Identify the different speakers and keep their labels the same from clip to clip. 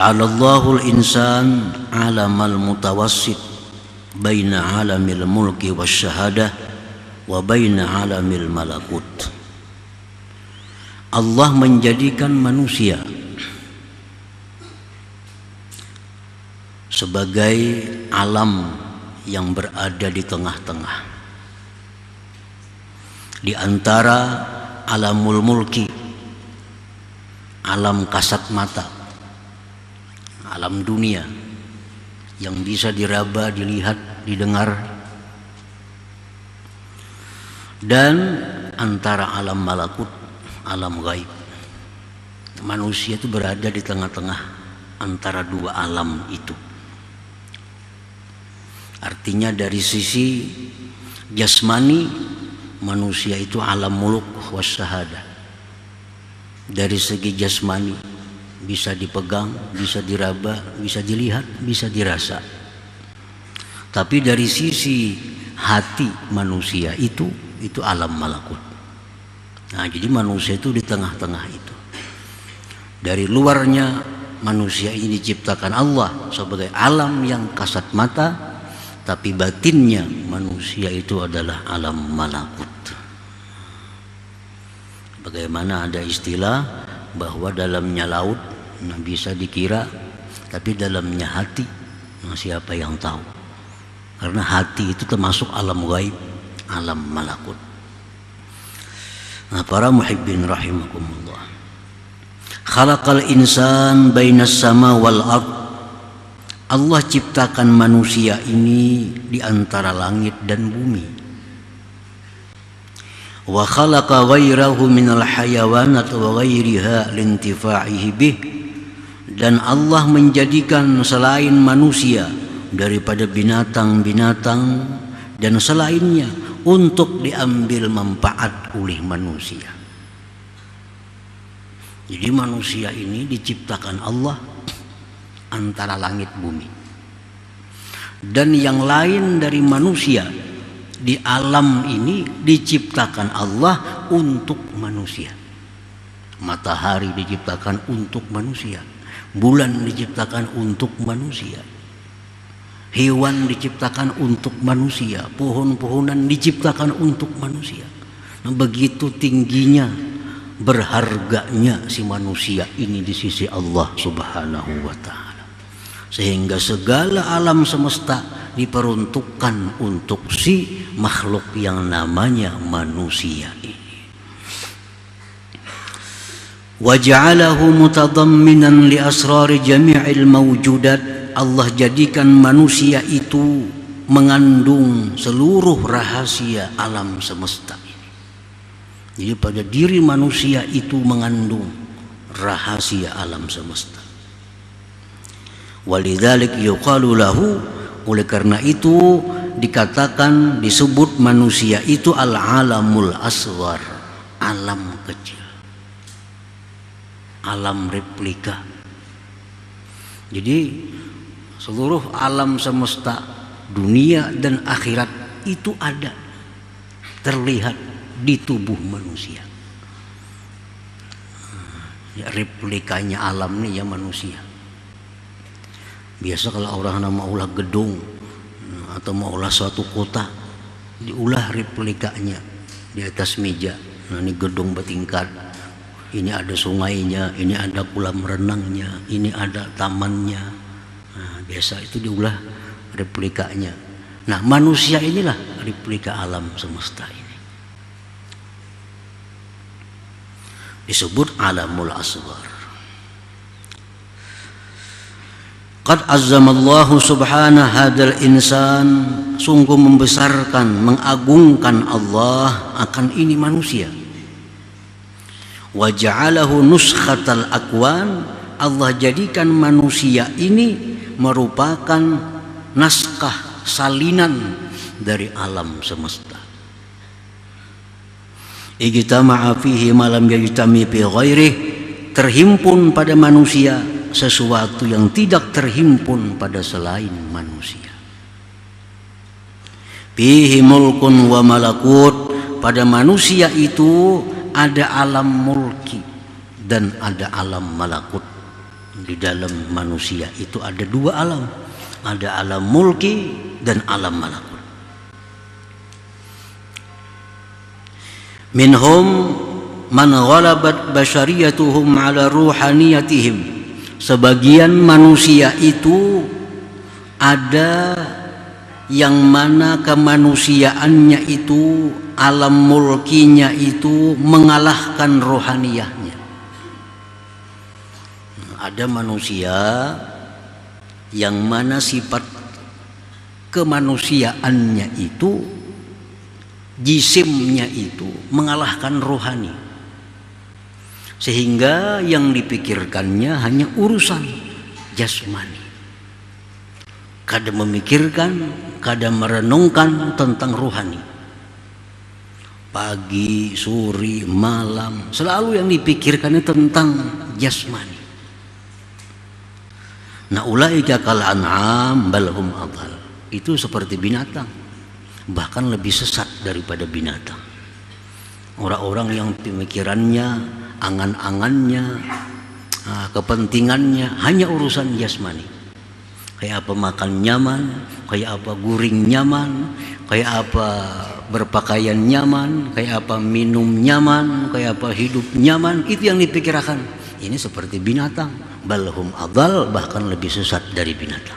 Speaker 1: Allahul insan alamal mutawassit baina alamil mulki wasyahadah wa baina alamil malakut. Allah menjadikan manusia sebagai alam yang berada di tengah-tengah, di antara alamul mulki, alam kasat mata, alam dunia yang bisa diraba, dilihat, didengar, dan antara alam malakut, alam gaib. Manusia itu berada di tengah-tengah antara dua alam itu. Artinya dari sisi jasmani, manusia itu alam muluk wasyahadah. Dari segi jasmani bisa dipegang, bisa diraba, bisa dilihat, bisa dirasa. Tapi dari sisi hati manusia itu alam malakut. Nah, jadi manusia itu di tengah-tengah itu. Dari luarnya manusia ini diciptakan Allah sebagai alam yang kasat mata, tapi batinnya manusia itu adalah alam malakut. Bagaimana ada istilah bahwa dalamnya laut bisa dikira, tapi dalamnya hati siapa yang tahu? Karena hati itu termasuk alam gaib, alam malakut. Nah, para muhibbin rahimakumullah, khalaqal insan bainas sama wal ard. Allah ciptakan manusia ini di antara langit dan bumi. Wa khalaqa ghairahu minal hayawanat wa ghairiha lintifa'ihi bih. Dan Allah menjadikan selain manusia daripada binatang-binatang dan selainnya untuk diambil manfaat oleh manusia. Jadi manusia ini diciptakan Allah antara langit bumi. Dan yang lain dari manusia di alam ini diciptakan Allah untuk manusia. Matahari diciptakan untuk manusia, bulan diciptakan untuk manusia, hewan diciptakan untuk manusia, pohon-pohonan diciptakan untuk manusia. Nah, begitu tingginya, berharganya si manusia ini di sisi Allah Subhanahu wa ta'ala, sehingga segala alam semesta diperuntukkan untuk si makhluk yang namanya manusia ini. Wa ja'alahu mutadamminan li asrari jami'il mawjudat. Allah jadikan manusia itu mengandung seluruh rahasia alam semesta ini. Jadi pada diri manusia itu mengandung rahasia alam semesta. Walidzalik yuqalu lahu, oleh karena itu dikatakan, disebut manusia itu al-alamul asghar, alam kecil, alam replika. Jadi seluruh alam semesta, dunia dan akhirat itu ada, terlihat di tubuh manusia. Ya, replikanya alam nih ya manusia. Biasa kalau orang mau ulah gedung atau mau ulah suatu kota, diulah replikanya di atas meja. Nah, ini gedung bertingkat, ini ada sungainya, ini ada kolam renangnya, ini ada tamannya. Nah, biasa itu diulah replikanya. Nah, manusia inilah replika alam semesta ini. Disebut alamul asghar. Qad azzamallahu subhanahu hadzal insan, sungguh membesarkan, mengagungkan Allah akan ini manusia. Wa ja'alahu nuskhatal akwan, Allah jadikan manusia ini merupakan naskah salinan dari alam semesta. Ijtama'a fihi ma lam yajtami fi ghairihi, terhimpun pada manusia sesuatu yang tidak terhimpun pada selain manusia. Fihi mulkun wa malakut, pada manusia itu ada alam mulki dan ada alam malakut. Di dalam manusia itu ada dua alam, ada alam mulki dan alam malakut. Minhum man ghalabat basyariyatuhum ala ruhaniyatihim. Sebagian manusia itu ada yang mana kemanusiaannya itu, alam mulkinya itu mengalahkan rohaniyahnya. Ada manusia yang mana sifat kemanusiaannya itu, jisimnya itu mengalahkan rohani, sehingga yang dipikirkannya hanya urusan jasmani. Kadang memikirkan, kadang merenungkan tentang rohani. Pagi, sore, malam, selalu yang dipikirkannya tentang jasmani. Nah, ulaika kal an'am bal hum adhal. Itu seperti binatang, bahkan lebih sesat daripada binatang. Orang-orang yang pemikirannya, angan-angannya, kepentingannya hanya urusan jasmani. Kayak apa makan nyaman, kayak apa guring nyaman, kayak apa berpakaian nyaman, kayak apa minum nyaman, kayak apa hidup nyaman. Itu yang dipikirkan. Ini seperti binatang, balhum adhal, bahkan lebih sesat dari binatang.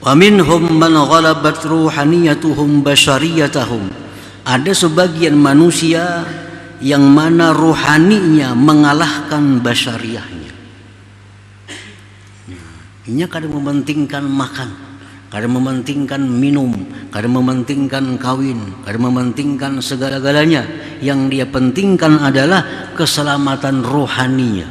Speaker 1: Wa minhum man ghalabat ruhaniyatuhum basyariyatahum. Ada sebagian manusia yang mana ruhaninya mengalahkan basyariyahnya. Ini kadang mementingkan makan, kadang mementingkan minum, kadang mementingkan kawin, kadang mementingkan segala-galanya. Yang dia pentingkan adalah keselamatan rohaninya.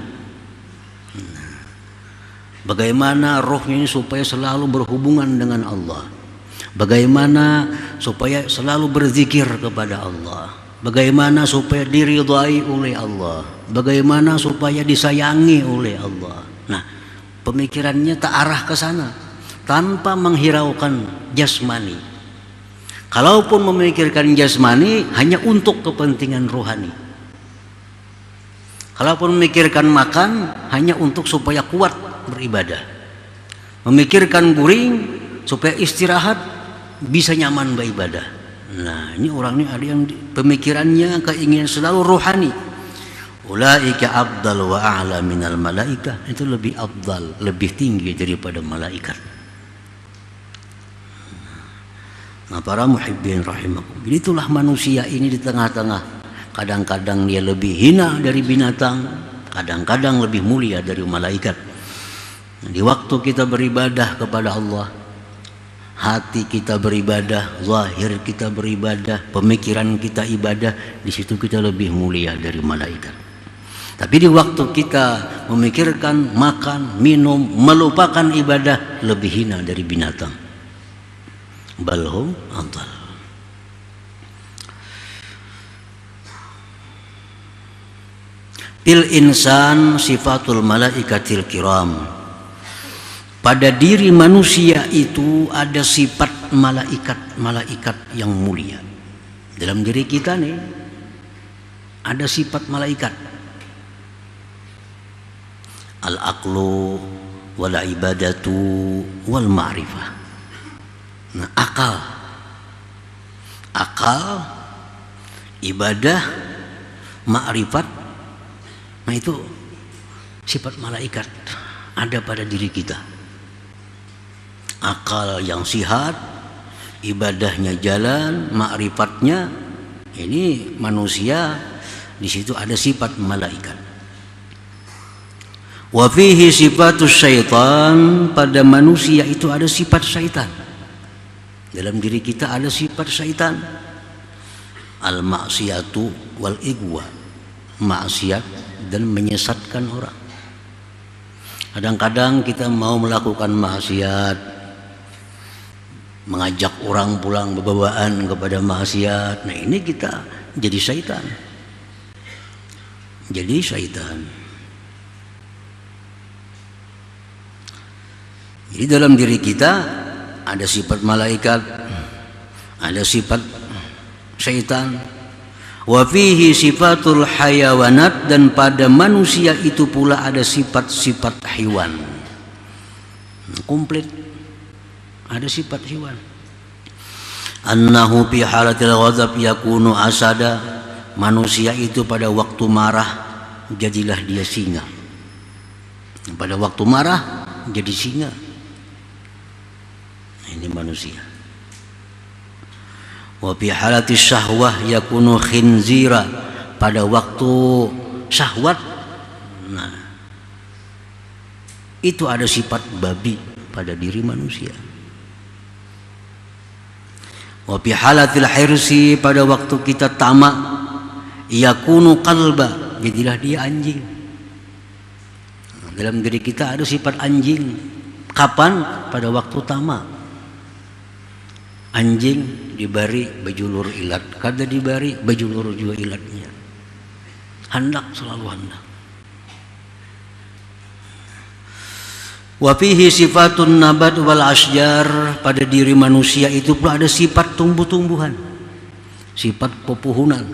Speaker 1: Bagaimana rohnya ini supaya selalu berhubungan dengan Allah, bagaimana supaya selalu berzikir kepada Allah, bagaimana supaya diridhai oleh Allah, bagaimana supaya disayangi oleh Allah. Nah, pemikirannya tak arah ke sana, tanpa menghiraukan jasmani. Kalaupun memikirkan jasmani, hanya untuk kepentingan rohani. Kalaupun memikirkan makan, hanya untuk supaya kuat beribadah. Memikirkan guring supaya istirahat, bisa nyaman beribadah. Nah, ini orang ini ada yang pemikirannya keinginan selalu rohani. Ulaika afdal wa a'la minal malaikah. Itu lebih afdal, lebih tinggi daripada malaikat. Nah, para muhibbin rahimakum, itulah manusia ini di tengah-tengah. Kadang-kadang dia lebih hina dari binatang, kadang-kadang lebih mulia dari malaikat. Di waktu kita beribadah kepada Allah, hati kita beribadah, zahir kita beribadah, pemikiran kita ibadah, di situ kita lebih mulia dari malaikat. Tapi di waktu kita memikirkan makan, minum, melupakan ibadah, lebih hina dari binatang. Balhum adhal. Fil insan sifatul malaikatil kiram. Pada diri manusia itu ada sifat malaikat yang mulia. Dalam diri kita nih ada sifat malaikat. Al-aqlu wal ibadatu wal ma'rifah. Nah, akal, ibadah, ma'rifat, nah itu sifat malaikat ada pada diri kita. Akal yang sihat, ibadahnya jalan, ma'rifatnya, ini manusia di situ ada sifat malaikat. Wa fihi sifatus syaitan, pada manusia itu ada sifat syaitan. Dalam diri kita ada sifat syaitan. Al maksiatu wal igwa, maksiat dan menyesatkan orang. Kadang-kadang kita mau melakukan maksiat, mengajak orang pulang berbawaan kepada maksiat. Nah, ini kita jadi syaitan. Jadi syaitan. Jadi dalam diri kita ada sifat malaikat, ada sifat syaitan. Wa fihi sifatul hayawanat, dan pada manusia itu pula ada sifat-sifat hewan. Komplit, ada sifat hewan. Annahu fi halatil ghadab yakunu asada, manusia itu pada waktu marah jadilah dia singa. Pada waktu marah jadi singa. Ini manusia. Wa fi halatis syahwah yakunu khinzira, pada waktu syahwat, nah itu ada sifat babi pada diri manusia. Wa fi halatil hirsi, pada waktu kita tamak, yakunu qalba, jadilah dia anjing. Dalam diri kita ada sifat anjing. Kapan? Pada waktu tamak. Anjing dibari bajulur ilat, kada dibari bajulur juga ilatnya. Hendak, selalu hendak. Wa fihi sifatun nabat wal asjar, pada diri manusia itu pula ada sifat tumbuh-tumbuhan, sifat pepohonan.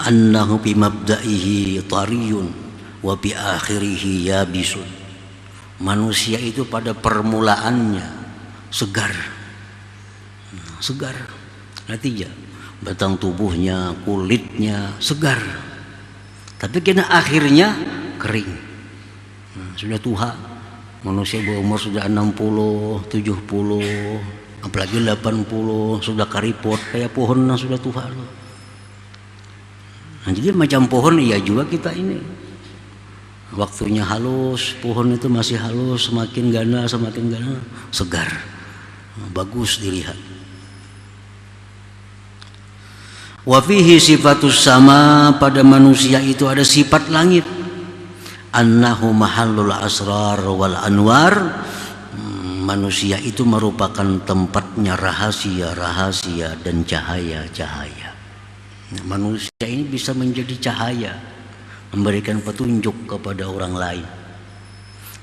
Speaker 1: Annahu bi mabda'ihi tariyun wa bi akhirihi yabisun, manusia itu pada permulaannya segar, segar, artinya batang tubuhnya, kulitnya segar, tapi kena akhirnya kering. Sudah tua, manusia berumur sudah 60, 70, apalagi 80, sudah karipot kayak pohon yang sudah tua. Nah, jadi macam pohon iya juga kita ini. Waktunya halus, pohon itu masih halus, semakin gana, segar, bagus dilihat. Wa fihi sifatus sama, pada manusia itu ada sifat langit. Annahu mahallul asrar wal anwar, manusia itu merupakan tempatnya rahasia-rahasia dan cahaya-cahaya. Nah, manusia ini bisa menjadi cahaya, memberikan petunjuk kepada orang lain.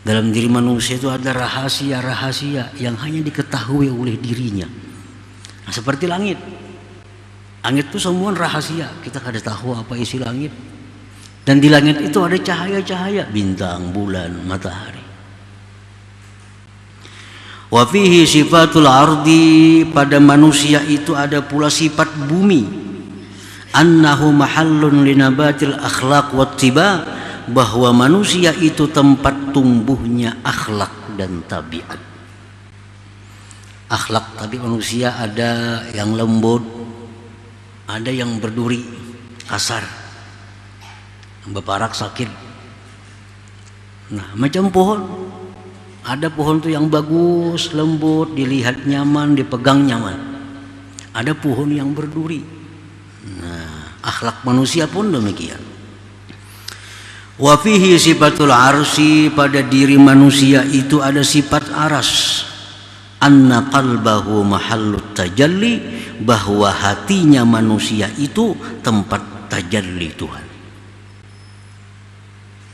Speaker 1: Dalam diri manusia itu ada rahasia-rahasia yang hanya diketahui oleh dirinya. Nah, seperti langit. Langit itu semua rahasia, kita kada tahu apa isi langit. Dan di langit itu ada cahaya-cahaya, bintang, bulan, matahari. Wa fihi sifatul ardi, pada manusia itu ada pula sifat bumi. Annahu mahallun linabatil akhlaq wattiba, bahwa manusia itu tempat tumbuhnya akhlak dan tabiat. Akhlak tabiat manusia ada yang lembut, ada yang berduri, kasar, beparak, sakit. Nah, macam pohon, ada pohon tuh yang bagus, lembut, dilihat nyaman, dipegang nyaman. Ada pohon yang berduri. Nah, akhlak manusia pun demikian. Wa fihi sifatul arsi, pada diri manusia itu ada sifat aras. Anna qalbahu mahallut tajalli, bahwa hatinya manusia itu tempat tajalli Tuhan.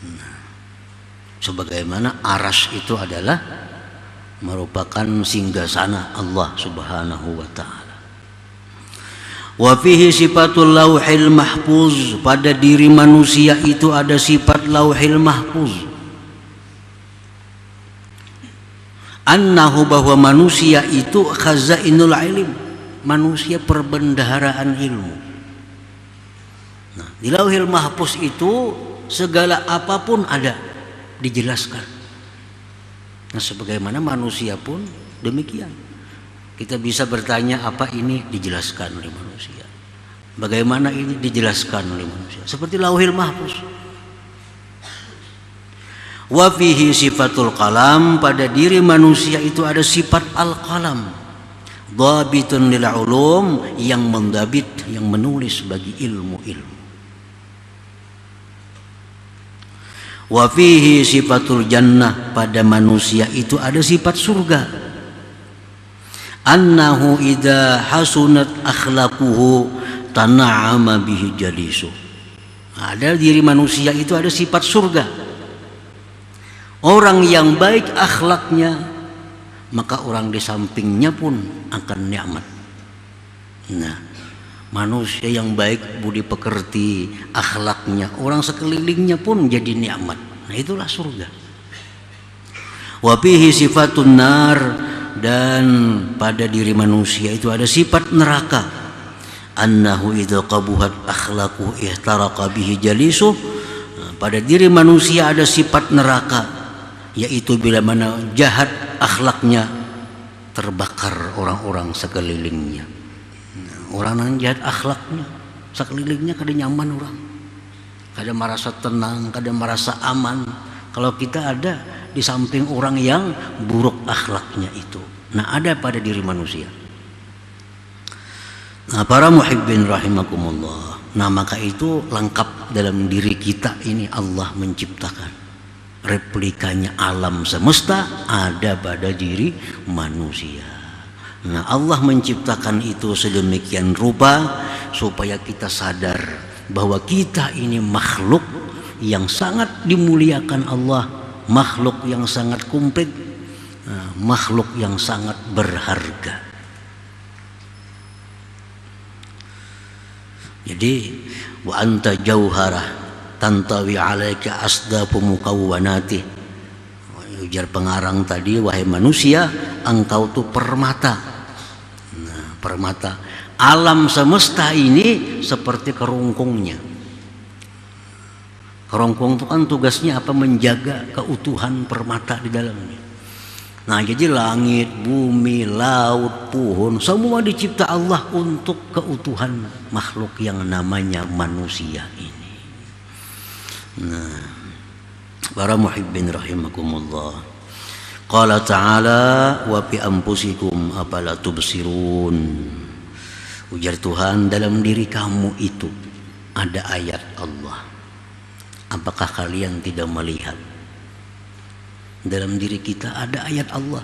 Speaker 1: Nah, sebagaimana aras itu adalah merupakan singgasana Allah Subhanahu wa ta'ala. Wa fihi sifatul lauhil mahfuz, pada diri manusia itu ada sifat lauhil mahfuz. Annahu, bahwa manusia itu khazainul ilm, manusia perbendaharaan ilmu. Nah, di lauhil mahfuz itu segala apapun ada, dijelaskan. Nah, sebagaimana manusia pun demikian. Kita bisa bertanya apa ini, dijelaskan oleh manusia. Bagaimana ini, dijelaskan oleh manusia. Seperti lauhil mahfuz. Wa fihi sifatul qalam, pada diri manusia itu ada sifat al-qalam. Dhabitun lil ulum, yang mendabit, yang menulis bagi ilmu-ilmu. Wa fihi sifatul jannah, pada manusia itu ada sifat surga. Annahu idza hasunat akhlaquhu tana'ama bihi jalisu. Ada diri manusia itu ada sifat surga. Orang yang baik akhlaknya, maka orang di sampingnya pun akan nikmat. Nah, manusia yang baik, budi pekerti, akhlaknya, orang sekelilingnya pun jadi nikmat. Nah, itulah surga. Wa fihi sifatun nar, dan pada diri manusia itu ada sifat neraka. Annahu idza qabuhat akhlaquhu ihtaraqa bihi jalisuh. Pada diri manusia ada sifat neraka, yaitu bila mana jahat akhlaknya terbakar orang-orang sekelilingnya. Orang yang jahat akhlaknya sekelilingnya kada nyaman orang, kada merasa tenang, kada merasa aman kalau kita ada di samping orang yang buruk akhlaknya itu. Nah, ada pada diri manusia. Nah, para muhibbin rahimakumullah, nah maka itu lengkap dalam diri kita ini. Allah menciptakan replikanya alam semesta ada pada diri manusia. Nah, Allah menciptakan itu sedemikian rupa supaya kita sadar bahwa kita ini makhluk yang sangat dimuliakan Allah, makhluk yang sangat komplit, makhluk yang sangat berharga. Jadi wa anta jauharah tantawi alaika asdafu mukawwanati. Ujar pengarang tadi, wahai manusia, engkau tuh permata. Nah, permata alam semesta ini seperti kerungkungnya. Kerungkung itu kan tugasnya apa? Menjaga keutuhan permata di dalamnya. Nah, jadi langit, bumi, laut, pohon, semua dicipta Allah untuk keutuhan makhluk yang namanya manusia ini. Nah, para muhibbin rahimakumullah, qala ta'ala wa fi anfusikum afala tubsirun. Ujar Tuhan, dalam diri kamu itu ada ayat Allah, apakah kalian tidak melihat? Dalam diri kita ada ayat Allah.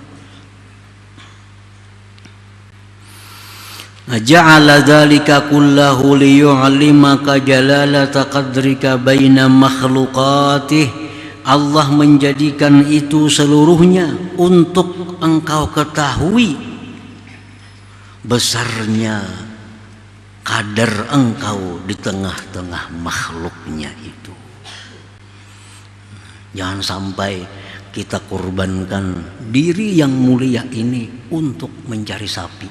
Speaker 1: Ja'ala dzalika kullahu liyu'limaka jalalata qadrika baina makhluqatih. Allah menjadikan itu seluruhnya untuk engkau ketahui besarnya kadar engkau di tengah-tengah makhluknya itu. Jangan sampai kita korbankan diri yang mulia ini untuk mencari sapi.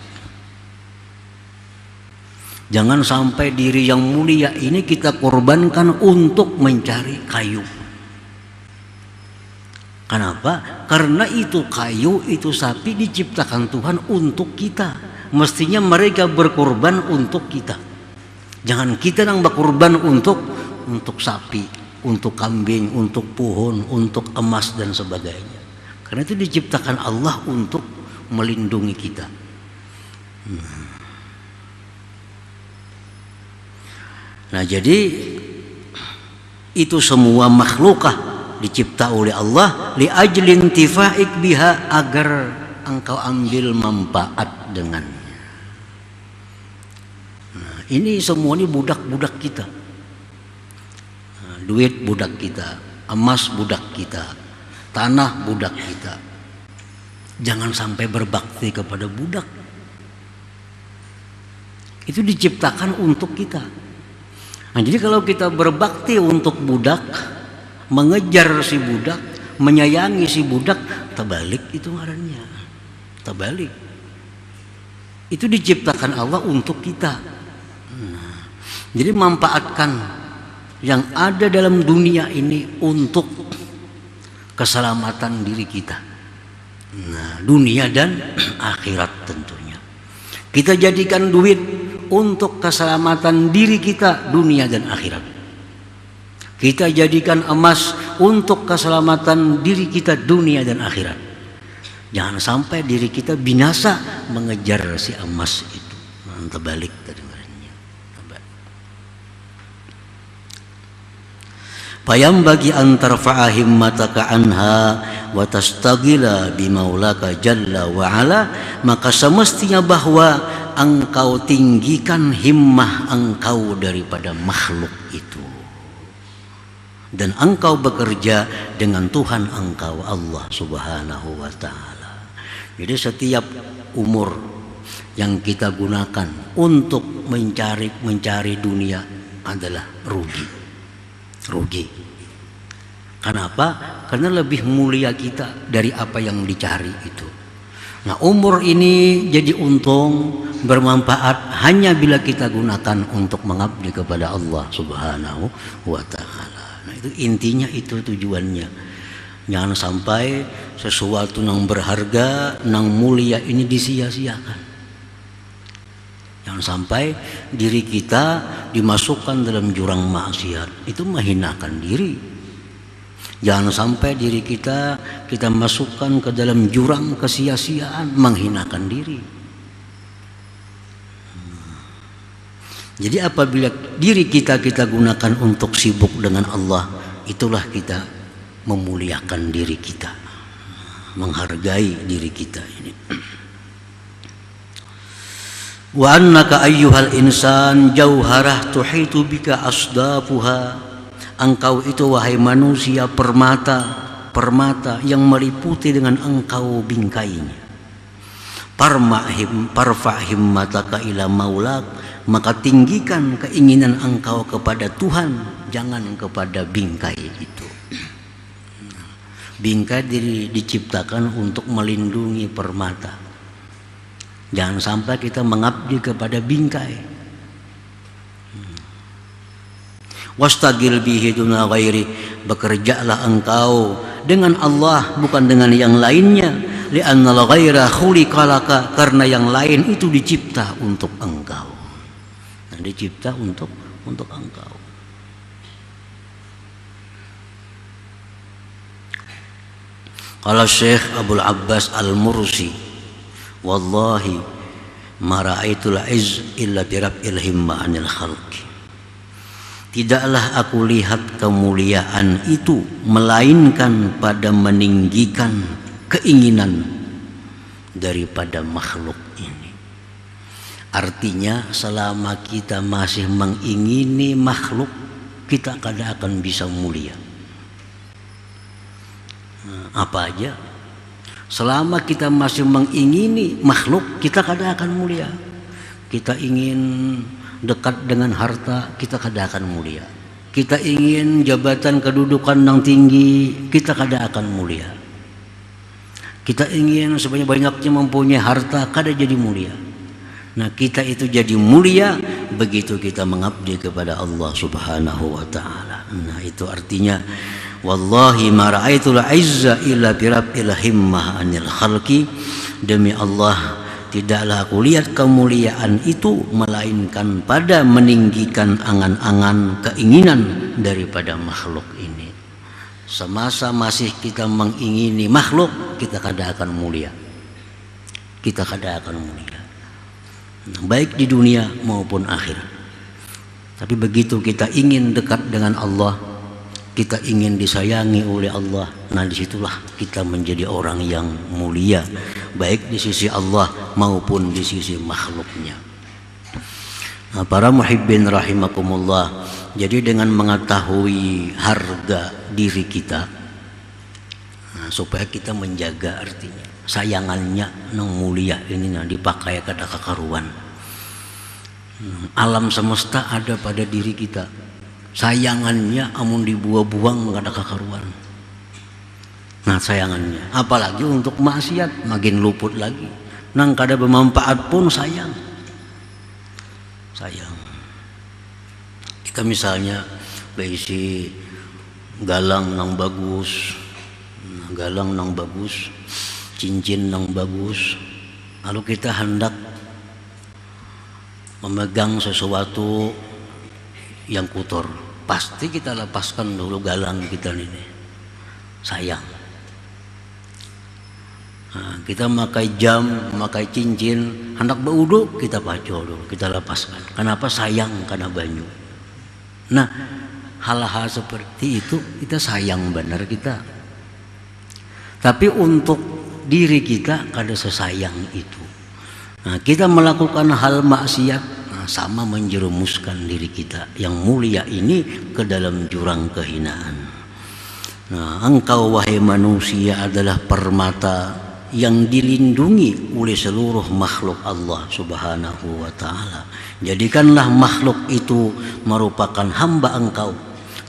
Speaker 1: Jangan sampai diri yang mulia ini kita korbankan untuk mencari kayu. Kenapa? Karena itu kayu, itu sapi diciptakan Tuhan untuk kita. Mestinya mereka berkorban untuk kita. Jangan kita yang berkorban untuk sapi, untuk kambing, untuk pohon, untuk emas dan sebagainya. Karena itu diciptakan Allah untuk melindungi kita. Nah, jadi itu semua makhlukah dicipta oleh Allah li ajlin tifaik biha, agar engkau ambil manfaat dengannya. Nah, ini semua ini budak-budak kita. Duit budak kita, emas budak kita, tanah budak kita. Jangan sampai berbakti kepada budak. Itu diciptakan untuk kita. Nah, jadi kalau kita berbakti untuk budak, mengejar si budak, menyayangi si budak, terbalik itu ngarannya. Terbalik. Itu diciptakan Allah untuk kita. Nah, jadi manfaatkan yang ada dalam dunia ini untuk keselamatan diri kita. Nah, dunia dan akhirat tentunya. Kita jadikan duit untuk keselamatan diri kita, dunia dan akhirat. Kita jadikan emas untuk keselamatan diri kita, dunia dan akhirat. Jangan sampai diri kita binasa mengejar si emas itu. Terbalik tadi. Payam bagi antar fa'ahim mataka anha wa tastagila bimaulaka jalla wa ala, maka semestinya bahwa engkau tinggikan himmah engkau daripada makhluk itu, dan engkau bekerja dengan Tuhan engkau Allah subhanahu wa ta'ala. Jadi setiap umur yang kita gunakan untuk mencari dunia adalah rugi. Kenapa? Karena lebih mulia kita dari apa yang dicari itu. Nah, umur ini jadi untung, bermanfaat hanya bila kita gunakan untuk mengabdi kepada Allah Subhanahu wa Ta'ala. Nah, itu intinya, itu tujuannya. Jangan sampai sesuatu yang berharga, yang mulia ini disia-siakan. Jangan sampai diri kita dimasukkan dalam jurang maksiat, itu menghinakan diri. Jangan sampai diri kita masukkan ke dalam jurang kesia-siaan, menghinakan diri. Jadi apabila diri kita gunakan untuk sibuk dengan Allah, itulah kita memuliakan diri kita, menghargai diri kita ini. Wa annaka ayyuhal insan jauharah tuhitu bika asdafuha. Engkau itu wahai manusia permata yang meliputi dengan engkau bingkainya. Parfa himmataka ila maulak, maka tinggikan keinginan engkau kepada Tuhan, jangan kepada bingkai itu. Bingkai diciptakan untuk melindungi permata. Jangan sampai kita mengabdi kepada bingkai. Wastagil bihi duna ghairi, bekerjalah engkau dengan Allah bukan dengan yang lainnya. Li'anna al-ghaira khuliqa laka, karena yang lain itu dicipta untuk engkau. Nah, dicipta untuk engkau. Qala Syekh Abdul Abbas Al-Mursi, wallahi ma ra'aitul izz illa bi rab'il himma 'anil khalqi. Tidaklah aku lihat kemuliaan itu melainkan pada meninggikan keinginan daripada makhluk ini. Artinya selama kita masih mengingini makhluk, kita kada akan bisa mulia. Apa aja? Selama kita masih mengingini makhluk, kita kada akan mulia. Kita ingin dekat dengan harta, kita kada akan mulia. Kita ingin jabatan kedudukan yang tinggi, kita kada akan mulia. Kita ingin sebanyak-banyaknya mempunyai harta, kada jadi mulia. Nah, kita itu jadi mulia begitu kita mengabdi kepada Allah Subhanahu wa Ta'ala. Nah, itu artinya wallahi ma ra'aitul izza illa bi rabbil himmah 'anil khalqi. Demi Allah, tidaklah aku lihat kemuliaan itu melainkan pada meninggikan angan-angan keinginan daripada makhluk ini. Semasa masih kita mengingini makhluk, kita kada akan mulia. Kita kada akan mulia, baik di dunia maupun akhirat. Tapi begitu kita ingin dekat dengan Allah, kita ingin disayangi oleh Allah, nah disitulah kita menjadi orang yang mulia, baik di sisi Allah maupun di sisi makhluknya. Nah, para muhibbin rahimakumullah, jadi dengan mengetahui harga diri kita, nah, supaya kita menjaga artinya sayangannya nang mulia ini nah, dipakai kada kakaruan. Alam semesta ada pada diri kita, sayangannya amun dibuang-buang kada kakaruan. Nah, sayangannya apalagi untuk maksiat makin luput lagi. Nang kada bermanfaat pun sayang. Kita misalnya beisi galang nang bagus, cincin nang bagus, lalu kita hendak memegang sesuatu yang kotor, pasti kita lepaskan dulu galang kita ini, sayang. Nah, kita pakai jam, pakai cincin, hendak berwudu kita paco dulu, kita lepaskan. Kenapa? Sayang karena banyu. Nah, hal-hal seperti itu kita sayang benar kita. Tapi untuk diri kita kada sesayang itu. Nah, kita melakukan hal maksiat, nah, sama menjerumuskan diri kita yang mulia ini ke dalam jurang kehinaan. Nah, engkau wahai manusia adalah permata yang dilindungi oleh seluruh makhluk Allah Subhanahu wa ta'ala. Jadikanlah makhluk itu merupakan hamba Engkau,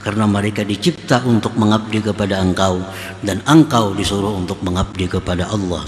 Speaker 1: karena mereka dicipta untuk mengabdi kepada Engkau, dan Engkau disuruh untuk mengabdi kepada Allah.